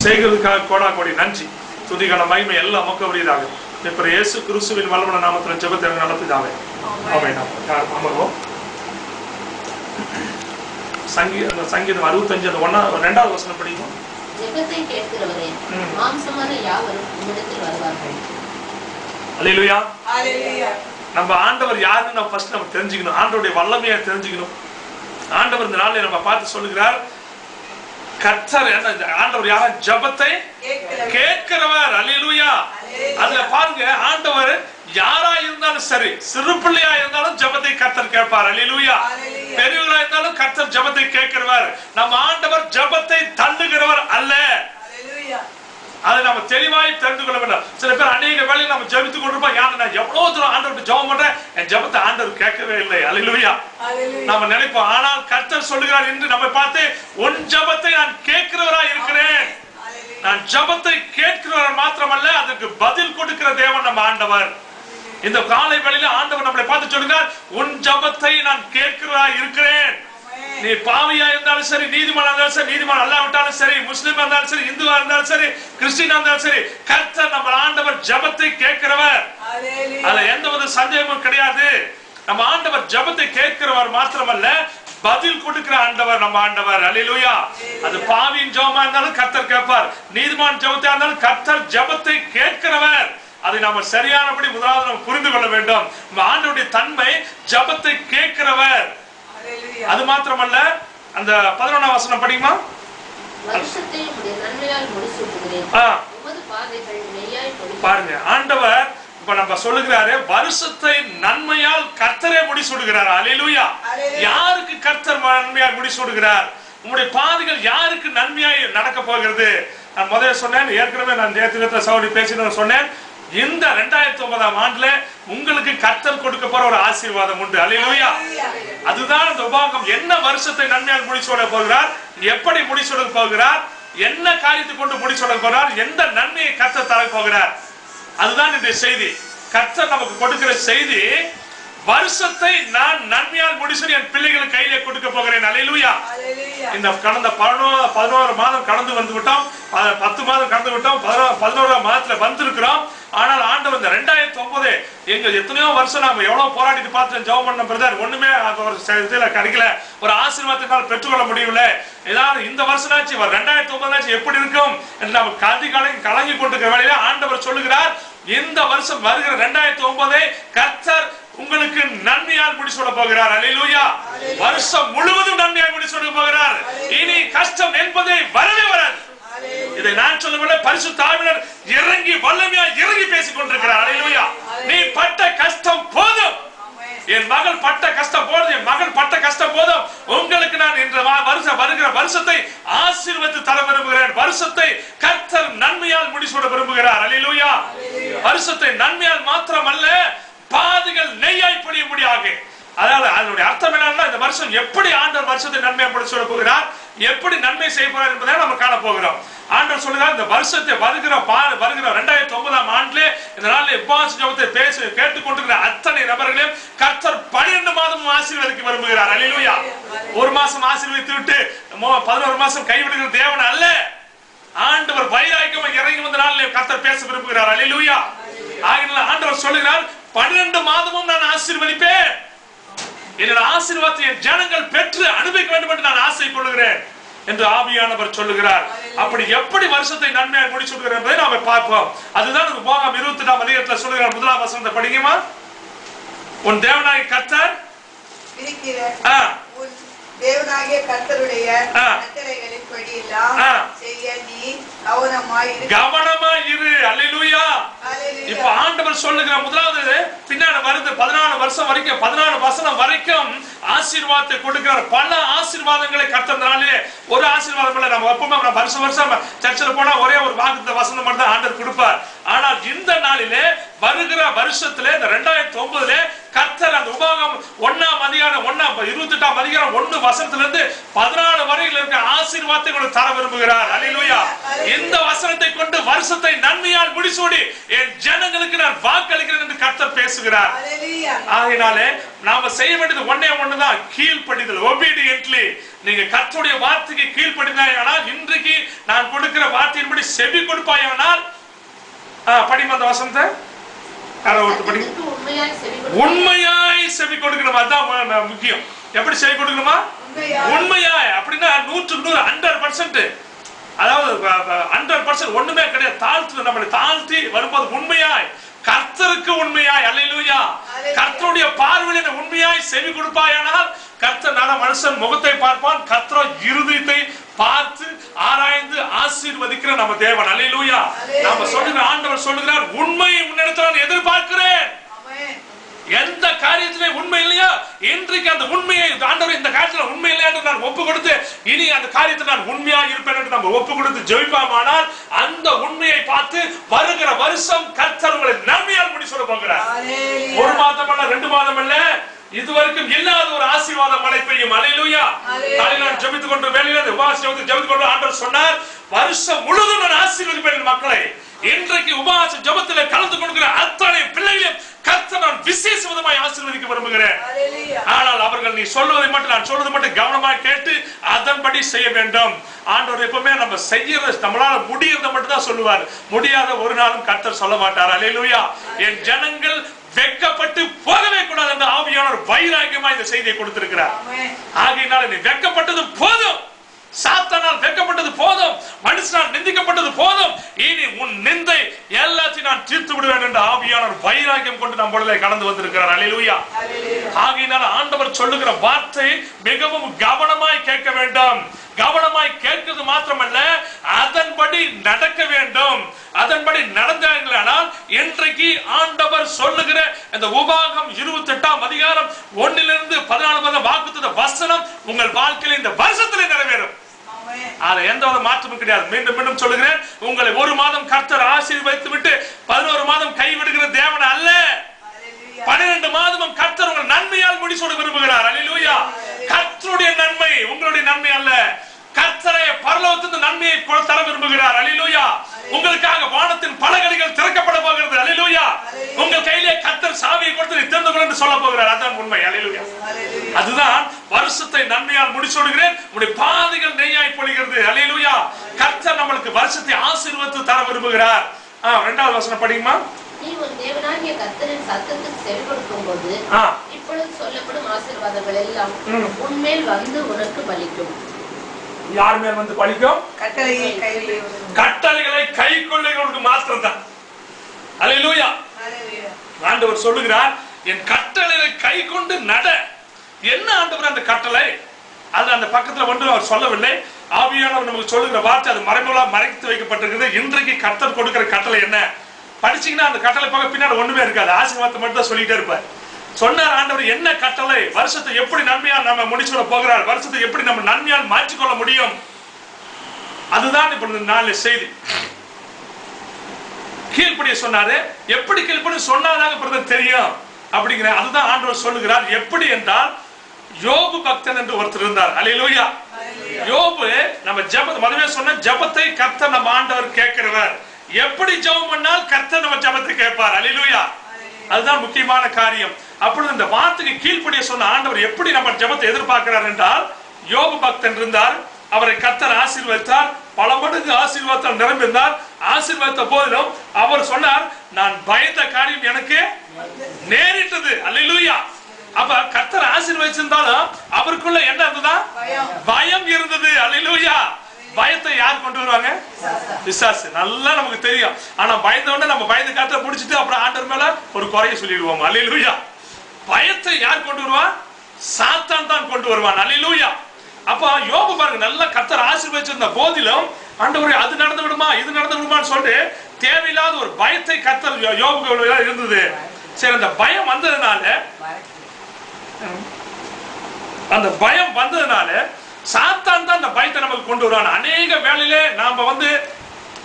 செய்கிறதுக்காக கோடா கோடி நன்றி துதிகான மகிமை எல்லாம் நமக்கு உரியதாக இப்ப இயேசு கிறிஸ்துவின் வல்லமையான நாமத்தில் ஜெபத்தை நடத்திதாவே ஆமென். அமர்வோம். சங்கீதம் 65 2வது வசனம் படிப்போம். ஜெபத்தை கேட்கிறவரே மாம்சமான யாவரும் உம்மிடத்தில் வருவார்கள். அல்லேலூயா. அல்லேலூயா. நம்ம ஆண்டவர் யாருன்னு நம்ம ஃபர்ஸ்ட் நம்ம தெரிஞ்சுக்கணும். ஆண்டவருடைய வல்லமையை தெரிஞ்சுக்கணும். ஆண்டவர் இந்த நாளில் நம்ம பார்த்து சொல்லுகிறார், கர்த்தர் ஆண்டவர் யார ஜெபத்தை கேட்கிறவர். அல்லேலூயா. அதுல பாருங்க, ஆண்டவர் யாரா இருந்தாலும் சரி, சிறு பிள்ளையா இருந்தாலும் ஜெபத்தை கர்த்தர் கேட்பார். அல்லேலூயா. பெரியவர்களா இருந்தாலும் கர்த்தர் ஜெபத்தை கேட்கிறவர். நம்ம ஆண்டவர் ஜெபத்தை தள்ளுகிறவர் அல்ல. அதை நம்ம தெளிவாய் தெரிந்து கொள்ள வேண்டும். சில பேர் அநேக வேளையில் நம்ம ஜெபித்துக் கொண்டிருப்போம், நான் எவ்வளவு தூரம் ஆண்டவர்கிட்ட ஜெபம் பண்றேன், என் ஜெபத்தை ஆண்டவர் கேட்கவே இல்லை. அல்லேலூயா. நம்ம நினைப்போம், ஆனால் கர்த்தர் சொல்லுகிறார் என்று நம்ம பார்த்து, உன் ஜெபத்தை நான் கேட்கிறவரா இருக்கிறேன். நான் ஜெபத்தை கேட்கிறவர் மாத்திரமல்ல, அதற்கு பதில் கொடுக்கிற தேவன் நம்ம ஆண்டவர். இந்த காலை வேளையில ஆண்டவர் நம்மளை பார்த்து சொல்லுகிறார், உன் ஜெபத்தை நான் கேட்கிறவரா இருக்கிறேன். நீ பாவியா இருந்தாலும் சரி, நீதிமானா இருந்தாலும் சரி, நீதிமான் அல்லாவிட்டாலும் சரி, முஸ்லிமா இருந்தாலும் சரி, இந்துவா இருந்தாலும் சரி, கிறிஸ்டினா இருந்தாலும் சரி, கர்த்தர் நம்ம ஆண்டவர் ஜெபத்தை கேட்கிறவர். அதுல எந்த ஒரு சந்தேகமும் கிடையாது. நம்ம ஆண்டவர் ஜெபத்தை கேட்கிறவர் மாத்திரமல்ல, பதில் கொடுக்கிற ஆண்டவர் நம்ம ஆண்டவர். அல்லேலூயா. அது பாவியின் ஜெபமா இருந்தாலும் கர்த்தர் கேட்பார், நீதிமான் ஜெபத்தை இருந்தாலும் கர்த்தர் ஜெபத்தை கேட்கிறவர். அதை நாம சரியானபடி முதலாவது நம்ம புரிந்து கொள்ள வேண்டும். நம்ம ஆண்டவருடைய தன்மை ஜெபத்தை கேட்கிறவர். அது மாத்திரமல்ல, அந்த 11ஆம் வசனம் படிக்குமா? வருஷத்தை உம்முடைய நன்மையால் முடிசூட்டுகிறேன். உமது பாதைகள் மெய்யாய் பொழியும். பாருங்க, ஆண்டவர் இப்ப நம்ம சொல்லுகிறாரு, வருஷத்தை நன்மையால் கர்த்தரே முடிசூடுகிறார். அல்லேலூயா. யாருக்கு கர்த்தர் நன்மையால் முடிசூடுகிறார்? உங்களுடைய பாதைகள் யாருக்கு நன்மையாய் நடக்க போகிறது? நான் முதல்ல சொன்னேன், ஏற்கனவே நான் நேற்று சகோதரி பேசினேன் சொன்னேன், இந்த 2009ஆம் ஆண்டுல உங்களுக்கு கர்த்தர் கொடுக்க போற ஒரு ஆசீர்வாதம் உண்டு. அல்லேலூயா. அதுதான் அந்த உபாகம். என்ன வருஷத்தை நன்மையால் முடிசூட போகிறார், எப்படி முடிசூட போகிறார், என்ன காரியத்தை கொண்டு முடிசூட போகிறார், எந்த நன்மையை கர்த்தர் தர போகிறார், அதுதான் இந்த செய்தி. கர்த்தர் நமக்கு கொடுக்கிற செய்தி, வருஷத்தை நான் நன்மையால் முடிசூடி என் பிள்ளைகள் கையிலே கொடுக்க போகிறேன். அல்லேலூயா. இந்த கடந்த 11 மாதம் கடந்து வந்து விட்டோம், 10 மாதம் கடந்து விட்டோம், 11ஆம் மாதத்துல வந்திருக்கிறோம். ஆனால் ஆண்டவர் இந்த 2009 எங்க எத்தனையோ வருஷம் நாம எவ்வளவு போராடிட்டு பார்த்து ஜெபம் பண்ண பிரதர், ஒண்ணுமே ஒரு கிடைக்கல, ஒரு ஆசீர்வாதத்தினால் பெற்றுக்கொள்ள முடியல. ஏதாவது இந்த வருஷம்னாச்சு 2009 எப்படி இருக்கும் என்று நம்ம கலங்கி கொண்டிருக்கிற வேளையில ஆண்டவர் சொல்லுகிறார், இந்த வருஷம் வருகிற 2009 கர்த்தர் உங்களுக்கு நன்மையால் முடிசூட போகிறார். அல்லேலூயா. வருஷம் முழுவதும் நன்மையால் முடிசூட போகிறார். இனி கஷ்டம் என்பதை வரவே வராது. இதை நான் சொல்லவில்லை, பரிசுத்த ஆவியானவர் இறங்கி வல்லமையா இறங்கி பேசிக் கொண்டிருக்கிறார். அல்லேலூயா. நீ பட்ட கஷ்டம் போதும், என் மகள் பட்ட கஷ்டம் போதும், என் மகன் பட்ட கஷ்டம் போதும், உங்களுக்கு நான் இந்த வருகிற வருஷத்தை ஆசீர்வதித்து தர விரும்புகிறேன். வருஷத்தை கர்த்தர் நன்மையால் முடிசூட விரும்புகிறார். அல்லேலூயா. வருஷத்தை நன்மையால் மாத்திரமல்ல, பாதைகள் நெய்யாய் பொழியும்படியாக. அதாவது அதனுடைய அர்த்தம் என்னன்னா, இந்த வருஷம் எப்படி ஆண்டவர் வருஷத்தை நன்மையை முடிசூட போகிறார், எப்படி நன்மை செய்ய போறார் என்பதை நம்ம காண போகிறோம். ஆண்டவர் சொல்லுகிறார், இந்த வருஷத்தை வருகிற 2009ஆம் ஆண்டிலே இந்த நாளில் உபவாச ஜெபத்தை கேட்டுக்கொண்டிருக்கிற அத்தனை நபர்களையும் கர்த்தர் 12 மாதமும் ஆசீர்வதிக்க விரும்புகிறார். அல்லேலூயா. ஒரு மாசம் ஆசீர்வதித்து விட்டு 11 மாசம் கைவிடுகிற தேவன் அல்ல. ஆண்டவர் வைராக்கியமா இறங்கி வந்த நாளிலே கர்த்தர் பேச விரும்புகிறார். அல்லேலூயா. ஆகையால் ஆண்டவர் சொல்லுகிறார், 12 மாதமும் நான் ஆசீர்வதிப்பேன். என்னோட ஆசீர்வாதத்தை என் ஜனங்கள் பெற்று அனுபவிக்க வேண்டும் என்று நான் ஆசை கொள்கிறேன் என்று ஆவியானவர் சொல்லுகிறார். அப்படி எப்படி வருஷத்தை நன்மையாக முடிச்சுடுகிறார் என்பதை நாம பார்ப்போம். அதுதான் உபாகம் 28ஆம் அதிகாரத்தில் சொல்லுகிறார். 1ஆம் வசனத்தை படிக்குமா? உன் தேவனாகிய கர்த்தர் தேவனாகிய கர்த்தருடைய கட்டளைகளின்படி எல்லாம் செய்ய நீ கவனமாய் இரு. அல்லேலூயா. இப்ப ஆண்டவர் சொல்லுகிற முதலாவது பின்னாடி வருது 14 வருஷம் வரைக்கும், 14 வசனம் வரைக்கும் ஆசீர்வாதத்தை கொடுக்கிறார். பல ஆசீர்வாதங்களை கர்த்தர் நாளிலே, ஒரு ஆசீர்வாதம் இல்ல. நம்ம எப்பவுமே வருஷம் வருஷம் சர்ச்சில் போனா ஒரே ஒரு வாக்குத்த வசனம் மட்டும் தான் ஆண்டவர் கொடுப்பார். ஆனால் இந்த நாளிலே வருகிற வருஷத்திலே இந்த 2009 கர்த்தர் அந்த உபாகம் 1ஆம் அதிகாரம் 28ஆம் அதிகாரம் 1 வசனத்திலிருந்து 14 வரையில் இருக்க ஆசீர்வாதத்தை தர விரும்புகிறார். அல்லேலூயா. இந்த வசனத்தை கொண்டு வருஷத்தை நன்மையால் முடிசூடி என் ஜனங்களுக்கு நான் வாக்களிக்கிறேன் என்று கர்த்தர் பேசுகிறார். ஆகையினாலே நாம செய்ய வேண்டியது ஒன்னே ஒண்ணுதான், கீழ்ப்படிதல். obediently நீங்க கர்த்தருடைய வார்த்தைக்கு கீழ்ப்படிந்தாயானால், இன்றைக்கு நான் கொடுக்கிற வார்த்தையின்படி செவி கொடுப்பாயானால், படிமா அந்த வசனத்தை உண்மையாய் செவி கொடுக்கணும். அதுதான் முக்கியம். எப்படி செவி கொடுக்கணுமா? உண்மையாய். அப்படின்னா 100% 100%, அதாவது 100% ஒண்ணுமே கிடையாது. தாழ்த்து, நம்மளை தாழ்த்தி வரும்போது உண்மையாய், கர்த்தருக்கு உண்மையாய், அல்லேலூயா, கர்த்தருடைய பார்வையில உண்மையாய் செவி கொடுப்பாயானால், கர்த்தர் நல்ல மனுஷன் முகத்தை பார்ப்பான், கர்த்தர் இருதயத்தை பார்த்து ஆராய்ந்து ஆசீர்வதிக்கிற நம்ம தேவன். அல்லேலூயா. நாம சொல்லுகிற ஆண்டவர் சொல்லுகிறார், உண்மையை உன்னிடத்தில் நான் எதிர்பார்க்கிறேன். எந்த காரியத்திலே உண்மை இல்லையா, இன்றைக்கு அந்த உண்மையை ஆண்டவர் இந்த காரியத்தில் உண்மை இல்லையா என்று நான் ஒப்பு கொடுத்து, இனி அந்த காரியத்தில் நான் உண்மையாக இருப்பேன் என்று நம்ம ஒப்பு கொடுத்து ஜெபிப்போமானால், அந்த உண்மையை பார்த்து வருகிற வருஷம் கர்த்தர் உங்களை நன்மையால் முடி சொல்ல போகிறார். 1 மாதம் அல்ல, 2 மாதம் அல்ல, இதுவரைக்கும் இல்லாத ஒரு ஆசீர்வாதம் மழை பெய்யும். அல்லேலூயா. காலையில் நான் ஜெபித்துக் கொண்டு வேலையில உபவாசம் ஜெபித்துக் கொண்டு ஆண்டவர் சொன்னார், வருஷம் முழுவதும் நான் ஆசீர்வதிப்பேன் மக்களை. இன்றைக்கு உபவாச ஜெபத்திலே கலந்து கொள்கிற அத்தனை பிள்ளைகளையும் கர்த்தர் நான் விசேஷ விதமாய் ஆசீர்வதிக்க விரும்புகிறேன். ஆனால் அவர்கள் நீ சொல்வதை மட்டும், நான் சொல்வதை மட்டும் கவனமாக கேட்டு அதன்படி செய்ய வேண்டும். ஆண்டவர் எப்பவுமே நம்ம செய்யற, நம்மளால முடியறத மட்டும் தான் சொல்லுவார். முடியாத ஒரு நாளும் கர்த்தர் சொல்ல மாட்டார். அல்லேலூயா. என் ஜனங்கள் வெட்கப்பட்டு போகவே கூடாது என்று ஆவியானவர் வைராக்கியமா இந்த செய்தியை கொடுத்திருக்கிறார். ஆகையினால நீ வெட்கப்பட்டது போதும், சாத்தானால் வெட்கப்பட்டது போதும், மனுஷனால் நிந்திக்கப்பட்டது போதும், இனி உன் நிந்தை எல்லாத்தையும் நான் தீர்த்து விடுவேன் என்று ஆவியானவர் வைராக்கியம் கொண்டு நம்மளே கடந்து வந்திருக்கிறார். அல்லேலூயா. ஆகையினால ஆண்டவர் சொல்லுகிற வார்த்தை மிகவும் கவனமாய் கேட்க வேண்டும். கவனமாய் கேட்கிறது மாத்திரமல்ல, அதன்படி நடக்க வேண்டும். அதன்படி நடந்தால் இன்றைக்கு ஆண்டவர் சொல்லுகிற இந்த உபாகம் 28ஆம் அதிகாரம் 1 to 14 வாக்குத்தத்த வசனம் உங்கள் வாழ்க்கையில் இந்த வருஷத்திலே நிறைவேறும். அதுல எந்த ஒரு மாற்றமும் கிடையாது. மீண்டும் மீண்டும் சொல்லுகிறேன், உங்களை 1 மாதம் கர்த்தர் ஆசீர்வதித்து விட்டு 11 மாதம் கைவிடுகிற தேவன் அல்ல. 12 மாதமும் கர்த்தர் உங்கள் நன்மையால் முடிசூட விரும்புகிறார். அல்லேலூயா. கர்த்தருடைய நன்மை உங்களுடைய நன்மை அல்ல. கர்த்தரே பரலோகத்தின் நன்மையை தர விரும்புகிறார். அல்லேலூயா. உங்களுக்காக வானத்தின் பலகணிகள் திறக்கப்பட போகிறது. அல்லேலூயா. உங்கள் கையிலே கர்த்தர் சாவியை கொடுத்து திறந்து கொள் என்று சொல்ல போகிறார். அதான் உண்மை. அல்லேலூயா. அதுதான் வருஷத்தை நன்மையால் முடிசூடுகிறேன், உங்களுடைய பாதைகள் நெய்யாய் பொழிகிறது. அல்லேலூயா. கர்த்தர் நம்மளுக்கு வருஷத்தை ஆசீர்வதித்து தர விரும்புகிறார். 2வது வசனம் படிங்கம்மா. நீ உன் தேவனாகிய கர்த்தரின் சத்தத்துக்கு செவி கொடுக்கும்போது இப்பொழுது சொல்லப்படும் ஆசீர்வாதங்கள் எல்லாம் உன்மேல் வந்து உனக்கு பலிக்கும். யார் மேல் வந்து பலிக்கும்? கட்டளைகளை கைக்கொள்ளைகளுக்கு மாத்திரம் தான். அல்லேலூயா. ஆண்டவர் சொல்லுகிறார், என் கட்டளைகளை கை கொண்டு நட. என்ன ஆண்டவர் அந்த கட்டளை? அது அந்த பக்கத்துல ஒன்று அவர் சொல்லவில்லை. ஆவியானவர் நமக்கு சொல்லுகிற வார்த்தை அது மறைமுகமா மறைத்து வைக்கப்பட்டிருக்கிறது. இன்றைக்கு கர்த்தர் கொடுக்கிற கட்டளை என்ன? படிச்சீங்கன்னா அந்த கட்டளை பக்கம் பின்னாடி ஒண்ணுமே இருக்காது. ஆசீர்வாதத்தை மட்டும் தான் சொல்லிட்டே இருப்பார். சொன்னார் ஆண்டவர் என்ன கட்டளை, வருஷத்தை எப்படி நன்மையால் நம்ம முடிச்சுட போகிறார், வருஷத்தை எப்படி நம்ம நன்மையால் மாற்றிக்கொள்ள முடியும், அதுதான் இப்ப இந்த நாலு செய்தி. கீழ்ப்படிய சொன்னாரு, எப்படி கீழ்ப்படி சொன்னாதாங்க தெரியும் அப்படிங்கிற, அதுதான் ஆண்டவர் சொல்லுகிறார். எப்படி என்றால், யோபு பக்தன் என்று ஒருத்தர் இருந்தார். அல்லேலூயா. யோபு நம்ம ஜெபத்தை மதுவே சொன்ன ஜெபத்தை கர்த்தர் நம்ம ஆண்டவர் கேட்கிறவர். எப்படி ஜெபம் பண்ணால் கர்த்தர் நம்ம ஜெபத்தை கேட்பார். அல்லேலூயா. அதுதான் முக்கியமான காரியம். அப்பொழுது இந்த வார்த்தைக்கு கீழ்ப்படிய சொன்ன ஆண்டவர் எப்படி நம்ம ஜெபத்தை எதிர்பார்க்கிறார் என்றால், யோபு பக்தன் இருந்தார், அவரை கர்த்தர் ஆசீர்வதித்தார், பல மடங்கு ஆசீர்வாதத்தால் நிரம்பினார். ஆசீர்வாத போதிலும் அவர் சொன்னார், நான் பயந்த காரியம் எனக்கு நேரிட்டது. அல்லேலூயா. அப்ப கர்த்தர் ஆசீர்வதிச்சிருந்தாலும் அவருக்குள்ள என்ன இருந்ததா? பயம் இருந்தது. அல்லேலூயா. பயத்தை யார் கொண்டு வருவாங்க? பிசாசு. நல்லா நமக்கு தெரியும். ஆனா பயந்த உடனே நம்ம பயந்து காத்த முடிச்சிட்டு அப்புறம் ஆண்டவர் மேல ஒரு குறைய சொல்லிடுவோம். அல்லேலூயா. பயத்தை யார் கொண்டு வருவான்? சாத்தான் தான் கொண்டு வருவான். அல்லேலூயா. அப்ப யோபு பாருங்க, நல்ல கர்த்தர் ஆசீர்வதிச்சிருந்த போதிலும் ஆண்டவரே அது நடந்து விடுமா இது நடந்து விடுமான்னு சொல்லிட்டு தேவையில்லாத ஒரு பயத்தை கர்த்தர் யோபுக்கு இருந்தது. சரி, அந்த பயம் வந்ததுனால சாத்தான் தான் அந்த பயத்தை நமக்கு கொண்டு வருவான். அநேக வேலையிலே நாம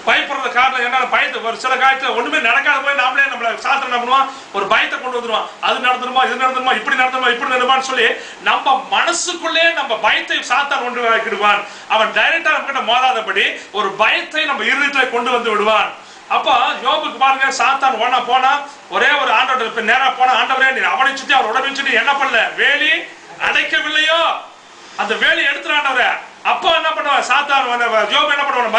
பயப்படுறது காரணம் என்ன? பயத்தை ஒரு சில காலத்துல ஒண்ணுமே நடக்காத போய் நாமளே நம்மள சாத்தான் என்ன பண்ணுவான்? ஒரு பயத்தை கொண்டு வந்துருவான். அது நடந்துருமா இது நடந்துருமா இப்படி நடந்துருமா இப்படி நடந்துமான்னு சொல்லி நம்ம மனசுக்குள்ளே நம்ம பயத்தை சாத்தான் கொண்டு வைக்கிடுவான். அவன் டைரக்டா நம்ம கிட்ட மோதாதபடி ஒரு பயத்தை நம்ம இருதயத்துல கொண்டு வந்து விடுவான். அப்ப யோபுக்கு பாருங்க, சாத்தான் ஒன்னா போனா ஒரே ஒரு ஆண்டவர் நேரா போனா, ஆண்டவரே நீ அவனை சுத்தி அவர் உடம்பு சுத்தி என்ன பண்ணல? வேலி அடைக்கவில்லையோ? அந்த வேலையை எடுத்துறாண்டவர அப்பா என்ன பண்ணுவார்? சாத்தான் யோபு என்ன பண்ணுவார்?